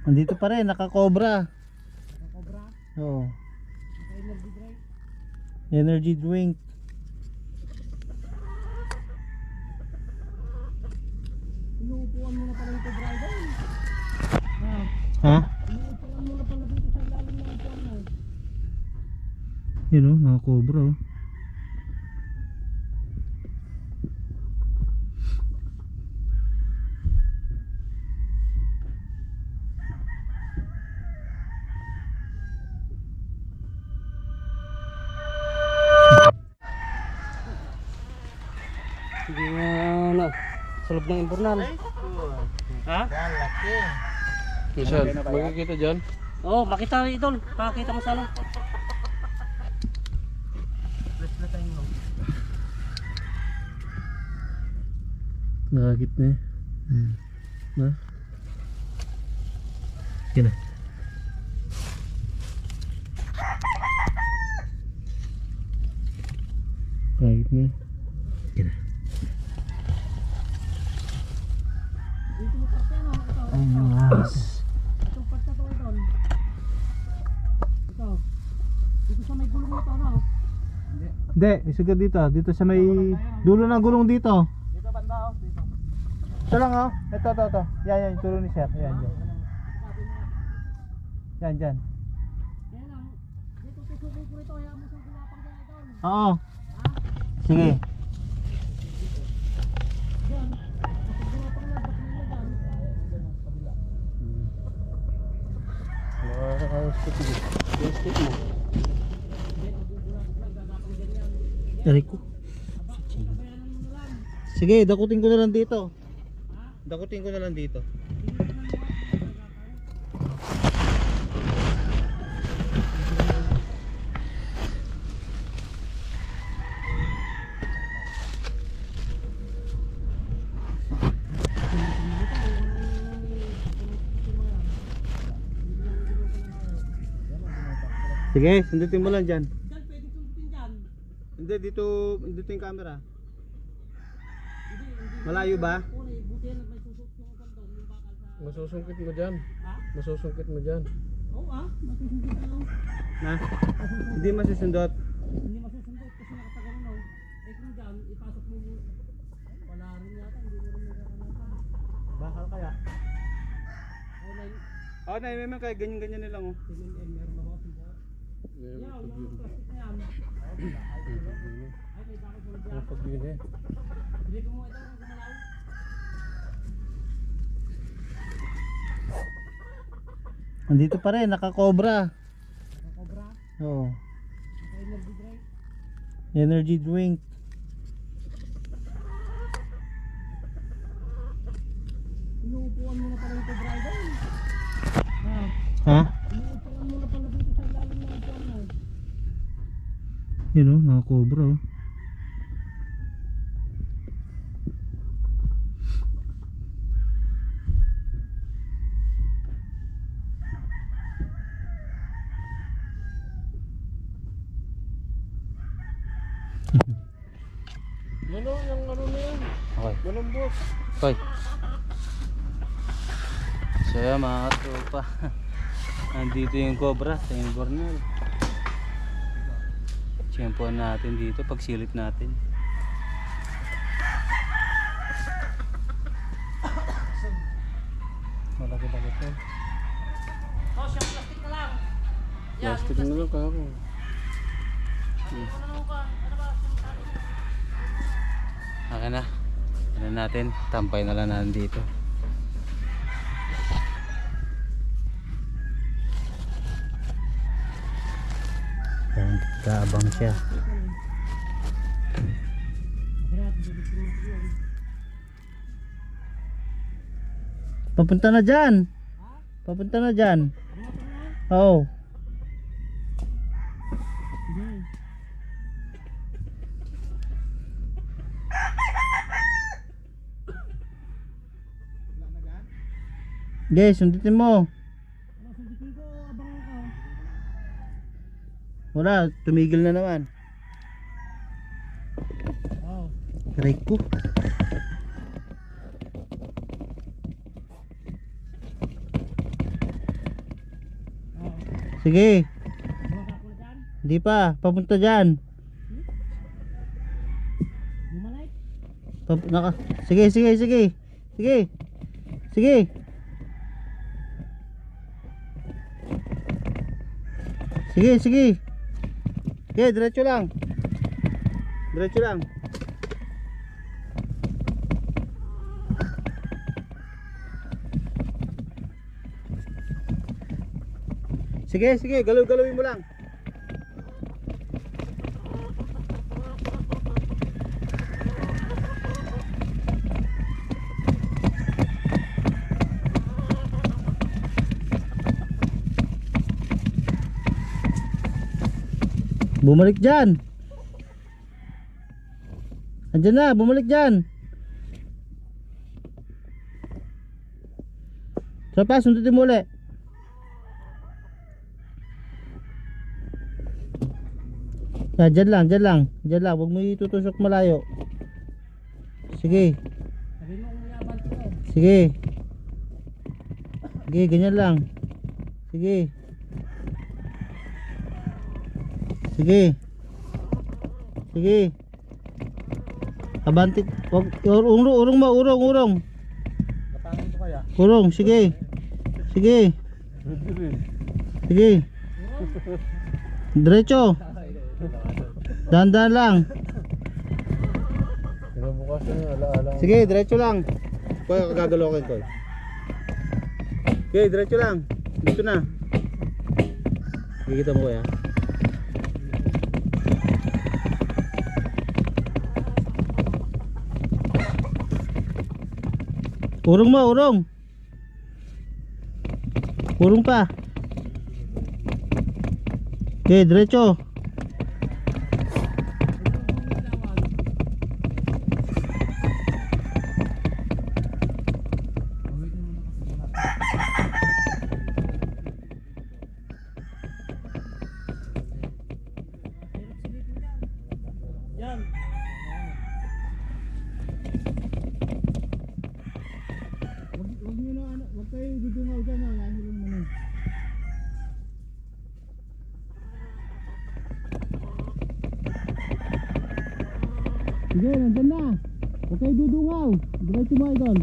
Nandito pa rin, naka-cobra. Naka-cobra? Oo. Naka-energy drink? Energy drink. Inuupuan mo na pala yung cobra doon. Ha? Inuupuan mo na pala dito sa ilalim ng upuan mo. Yun o, naka-cobra o. Hindi na ano, sa loob ng imbornal. Ha? Yan, laki. Michelle, makikita dyan? Oo, makita idol. Makakita mo sa ano. Nakakit na eh. Na? Yan na. Nakakit na eh. Yan na. Dito mo parte ano, ito. Ay, mas. Itong part na to idol. Ito. Dito sa may gulong nito ano. Hindi, isugat dito. Dito sa may dulo ng gulong dito. Dito banda oh, dito. Ito lang oh. Ito. Yan, yung tulo ni sir. Yan. Yan. Kaya lang, dito tusukin ko ito, hayaan mo siyang kumapang dyan idol. Oo. Sige. Yan. Kapag kumapang na, ba't nila dyan? Dyan sa kabila. Stick mo. Tarik ko. Sige, dakutin ko na lang dito. Dakutin ko na lang dito. Sige, sundutin mo lang dyan. Dyan, pwedeng sundutin dyan. Hindi, dito yung camera. Hindi. Malayo ba? Buti yan, may susot yung kanton, yung bakal sa... Masusungkit mo dyan. Ha? Masusungkit mo dyan. Oo masusundot na lang. Na? Hindi masusundot. Hindi masusundot kasi nakatagal na. Eh kung dyan, ipasok mo mo. Wala rin yata, hindi mo rin nagkakanasan. Bakal kaya? Ay, nine. Oo, naman kaya ganyan-ganyan nilang oh. Tingin meron na ba kasi ba? Yan, Yaw, pag yun. yung plastic na yan. Ay, may bakal sa Yan, lubyan. pag yun eh. Hindi ko mo ito kung gumalaw. Nandito pa rin, naka-cobra. Naka-cobra, Oo. naka-energy drink. Energy drink. Inuupuan mo na pala yung cobra doon. Ha? Inuupuan mo na pala dito sa ilalim ng upuan mo. Yun oh, naka-cobra oh. Ano, yung ano na yan? Okay. Malambot. Okay. So yan mga tropa. Nandito yung cobra sa imbornal. Tiyempoan natin dito pagsilip natin. Malaki-laki to. Oh, siya plastic na lang. Plastic na lang kahapon. Okay na. Ano natin? Tampay na lang natin dito. Ayan, kaabang siya. Papunta na dyan. Papunta na dyan. Oo. Guys, sundutin mo. Sundutin ko, abangan ka. Wala, tumigil na naman. Oh. Aray ko. Sige. Bumasa ko na dyan. Hindi pa. Papunta dyan. Bumalik. Sige, sige, sige. Sige. Sige. Sige, sige. Sige, diretso lang. Diretso lang. Sige, sige, galaw-galawin mo lang. Bumalik dyan. Andyan na, bumalik dyan. So pa, sundutin mo ulit. Dyan lang, dyan lang. Dyan lang, huwag mo itutusok malayo. Sige. Sabi mo kung yaban ko. Sige. Sige, ganyan lang. Sige. Sige. Sige. Abanti. Wag urong mo, urong. Kapangin ko kaya? Urong, sige. Sige. Sige. Diretso. Dahan-dahan lang. Pinabukas na yung ala-ala. Sige, diretso lang. Kuya, gagalokin ko. Okay, diretso lang. Dito na. Kikita mo kuya. Urong mo, urong. Urong pa. Okay, diretso. Yan. Wag niyo na ano, wag kayo dudungaw dyan, yan yung ano. Sige, nandun na. Huwag kayo dudungaw. Diretso mo idol.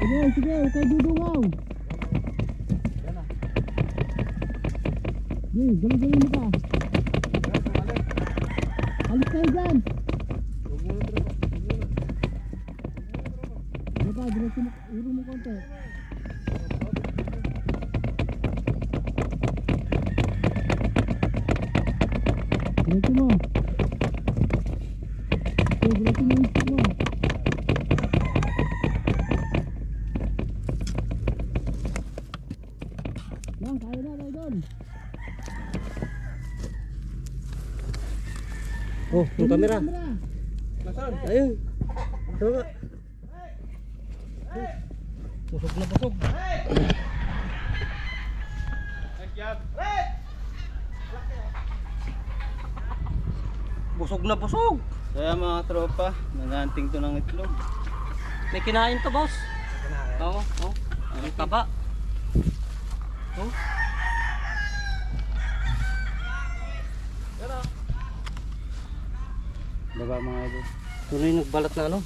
Sige, sige, huwag kayo dudungaw. Sige, galing-galing mo pa. Alis kayo dyan. Ano pa, diretso mo, uro mo konti. Diretso mo. Okay, diretso mo yung stick mo. Yan, kaya na, idol. Oh, yung camera. Ayun. Tama. Busog na busog. Busog na busog. Kaya mga tropa, nag-hunting to ng itlog. May kinain to, boss. Oo, oo. Ang taba. Oh. Baba mga idol. Tuloy nagbalat na ano?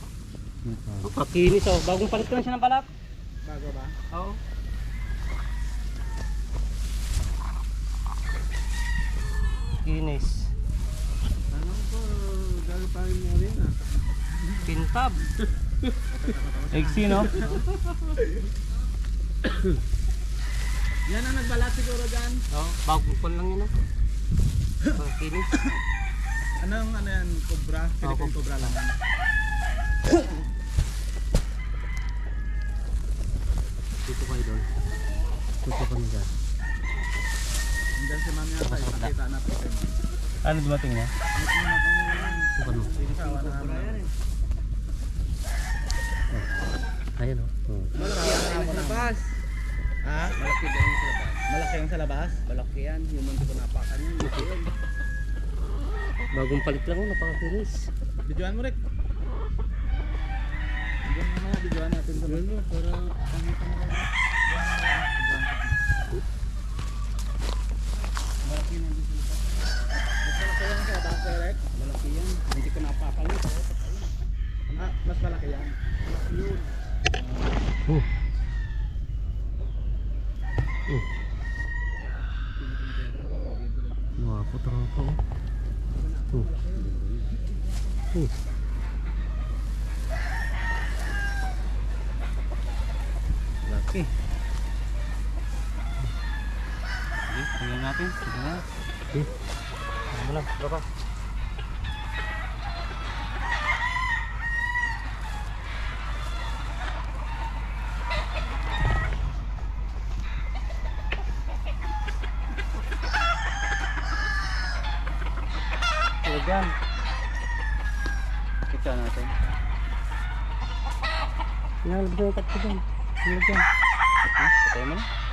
Kakinis oh. Bagong palit ko na siya ng balat. Bago ba? Oo. Kinis. Anong po, gagawin mo rin ah. Pintab. Exi no? Yan ang nagbalat siguro dyan. Oo. Bagong pan lang yun oh. Kakinis. Anong ano yan, cobra? Philippine cobra lang. Dito kayo doon. Dito kami dyan. Hanggang si mami yata, ipakita natin kayo. Ano dumating na? Dito kami. Sawa na namin. Ayan oh. Malaki ang sa labas. Ha? Malaki ba yung sa labas? Malaki yung sa labas? Malaki yan. Yung mundo ko napakan yun. Malaki yun. Bagong palit lang oh. Napakakinis. Videoan mo Rick. Videoan mo na. Videoan natin sa mundo. Para pangit mo. Malaki. Sige, tingnan natin. Sige na. Ano lang, baka. Dyan. Kita natin. Yan, labas yung tatlo dyan. Yan, dyan. Okay, patay mo na.